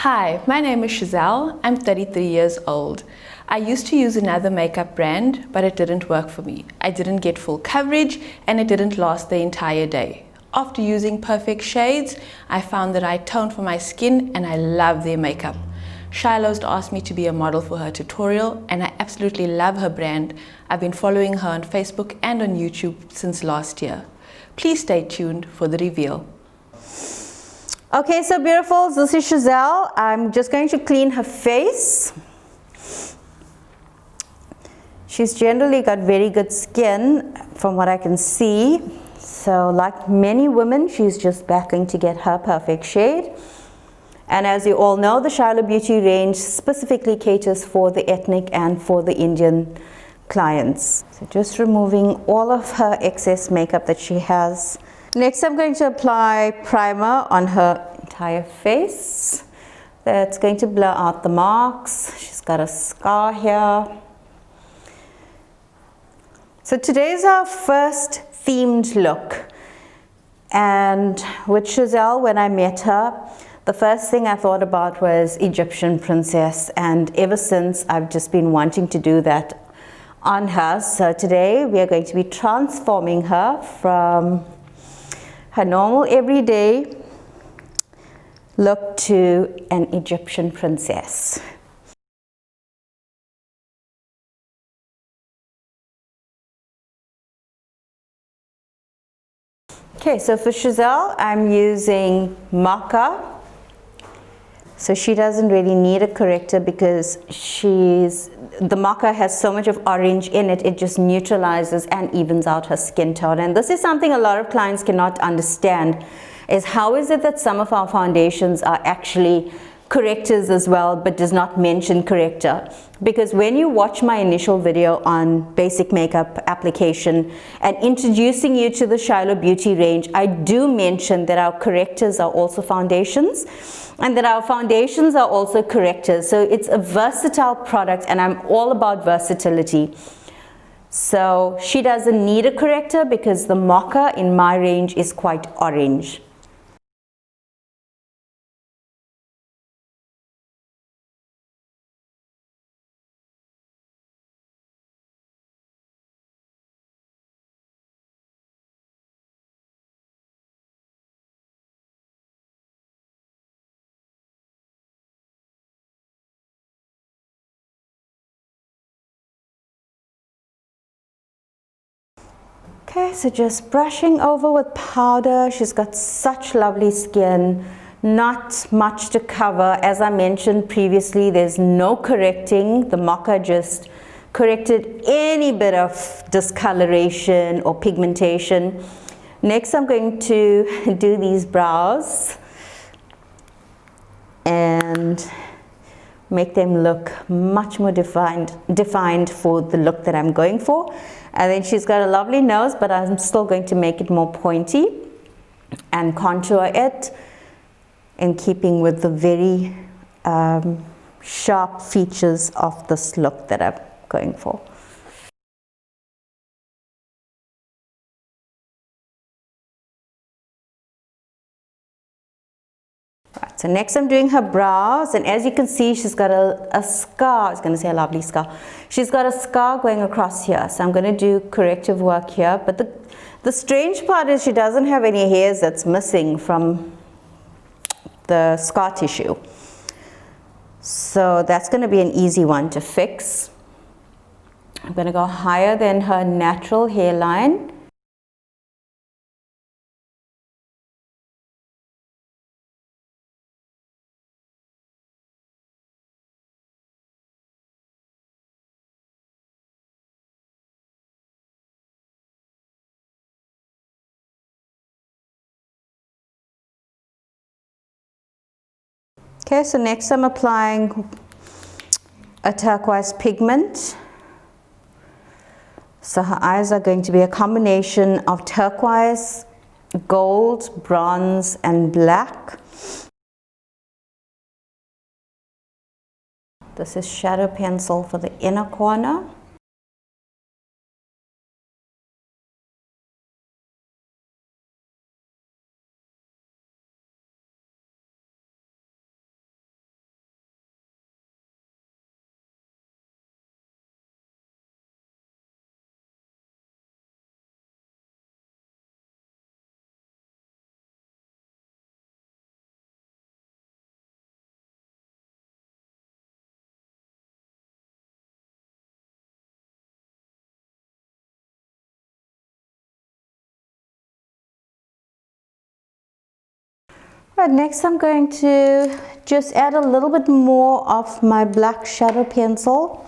Hi, my name is Shazelle. I'm 33 years old. I used to use another makeup brand, but it didn't work for me. I didn't get full coverage and it didn't last the entire day. After using Perfect Shades, I found the right tone for my skin and I love their makeup. Shiloh's asked me to be a model for her tutorial and I absolutely love her brand. I've been following her on Facebook and on YouTube since last year. Please stay tuned for the reveal. Okay, so beautiful, this is Shazelle. I'm just going to clean her face. She's generally got very good skin from what I can see. So like many women, she's just battling to get her perfect shade. And as you all know, the Shiloh Beauty range specifically caters for the ethnic and for the Indian clients. So just removing all of her excess makeup that she has. Next, I'm going to apply primer on her entire face. That's going to blur out the marks. She's got a scar here. So today's our first themed look. And with Shazelle, when I met her, the first thing I thought about was Egyptian princess. And ever since, I've just been wanting to do that on her. So today, we are going to be transforming her from her normal everyday look to an Egyptian princess. Okay, so for Shazelle, I'm using Maca. So she doesn't really need a corrector because the Maca has so much of orange in it, it just neutralizes and evens out her skin tone. And this is something a lot of clients cannot understand, is how is it that some of our foundations are actually correctors as well, but does not mention corrector? Because when you watch my initial video on basic makeup application and introducing you to the Shiloh Beauty range, I do mention that our correctors are also foundations and that our foundations are also correctors. So it's a versatile product and I'm all about versatility. So she doesn't need a corrector because the Maca in my range is quite orange. Okay, so just brushing over with powder. She's got such lovely skin, not much to cover. As I mentioned previously, there's no correcting. The Maca just corrected any bit of discoloration or pigmentation. Next, I'm going to do these brows and make them look much more defined for the look that I'm going for. And then she's got a lovely nose, but I'm still going to make it more pointy and contour it in keeping with the very sharp features of this look that I'm going for. Right, so next I'm doing her brows, and as you can see, she's got a scar. I was going to say a lovely scar. She's got a scar going across here, so I'm going to do corrective work here. But the strange part is she doesn't have any hairs that's missing from the scar tissue. So that's going to be an easy one to fix. I'm going to go higher than her natural hairline. Okay, so next I'm applying a turquoise pigment. So her eyes are going to be a combination of turquoise, gold, bronze, and black. This is shadow pencil for the inner corner. Right, next I'm going to just add a little bit more of my black shadow pencil,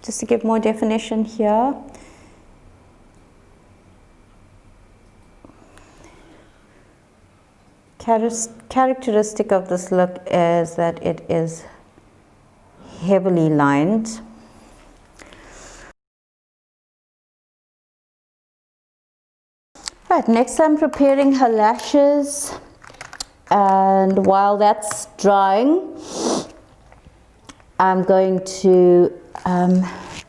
just to give more definition here. Characteristic of this look is that it is heavily lined. Right, next I'm preparing her lashes, and while that's drying, I'm going to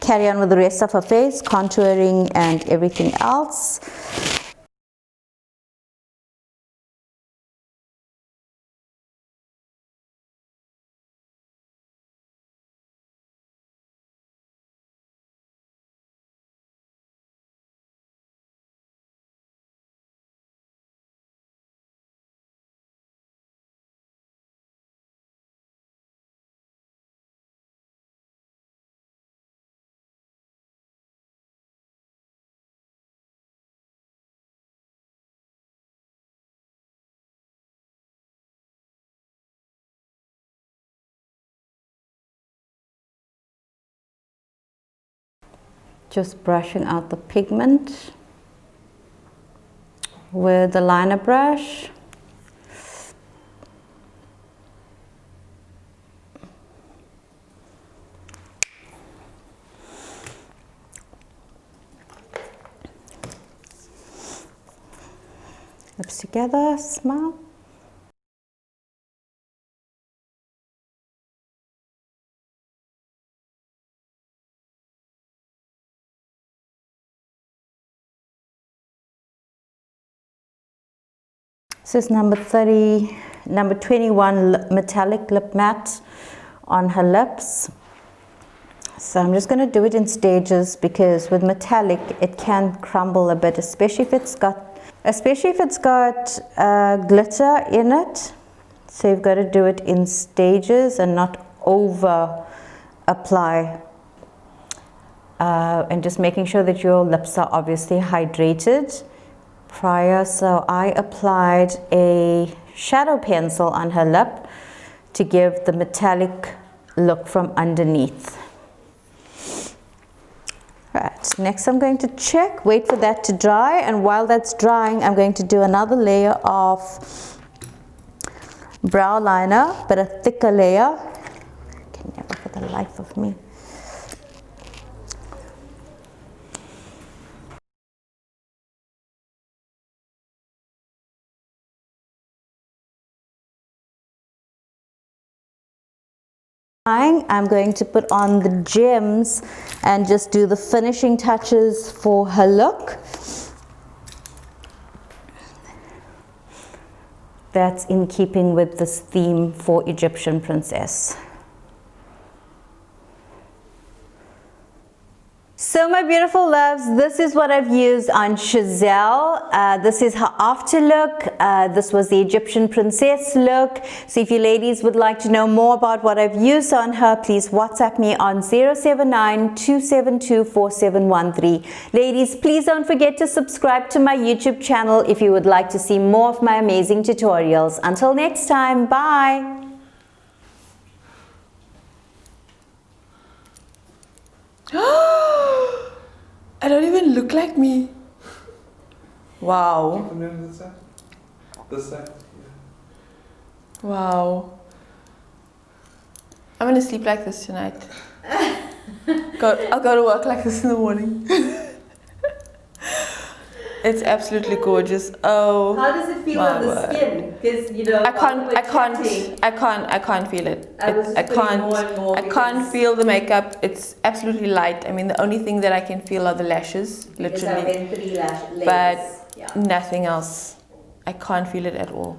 carry on with the rest of her face, contouring and everything else. Just brushing out the pigment with the liner brush. Lips together, smile. This is number 21 metallic lip matte on her lips. So I'm just going to do it in stages, because with metallic it can crumble a bit, especially if it's got glitter in it. So you've got to do it in stages and not over apply. And just making sure that your lips are obviously hydrated prior. So I applied a shadow pencil on her lip to give the metallic look from underneath. Right, next I'm going to wait for that to dry, and while that's drying I'm going to do another layer of brow liner, but a thicker layer. I can never for the life of me. I'm going to put on the gems and just do the finishing touches for her look. That's in keeping with this theme for Egyptian princess. So my beautiful loves, this is what I've used on Giselle. This is her after look. This was the Egyptian princess look. So if you ladies would like to know more about what I've used on her, please WhatsApp me on 079-272-4713. Ladies, please don't forget to subscribe to my YouTube channel if you would like to see more of my amazing tutorials. Until next time, bye. I don't even look like me. Wow. Come in this side. This side. Wow. I'm gonna sleep like this tonight. I'll go to work like this in the morning. It's absolutely gorgeous. Oh. How does it feel on the skin? Because I can't feel it. I can't feel the makeup. It's absolutely light. I mean, the only thing that I can feel are the lashes, literally. But nothing else. I can't feel it at all.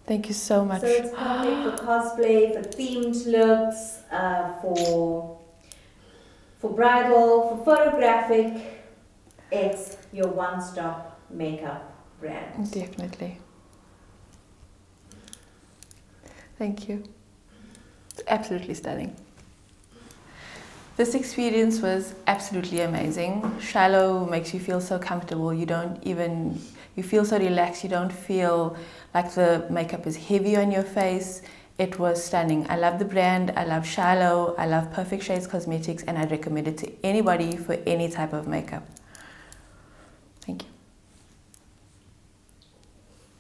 Thank you so much. So it's perfect for cosplay, for themed looks, for bridal, for photographic. It's your one-stop makeup brand. Definitely. Thank you. It's absolutely stunning. This experience was absolutely amazing. Shiloh makes you feel so comfortable. You feel so relaxed. You don't feel like the makeup is heavy on your face. It was stunning. I love the brand. I love Shiloh. I love Perfect Shades Cosmetics, and I recommend it to anybody for any type of makeup.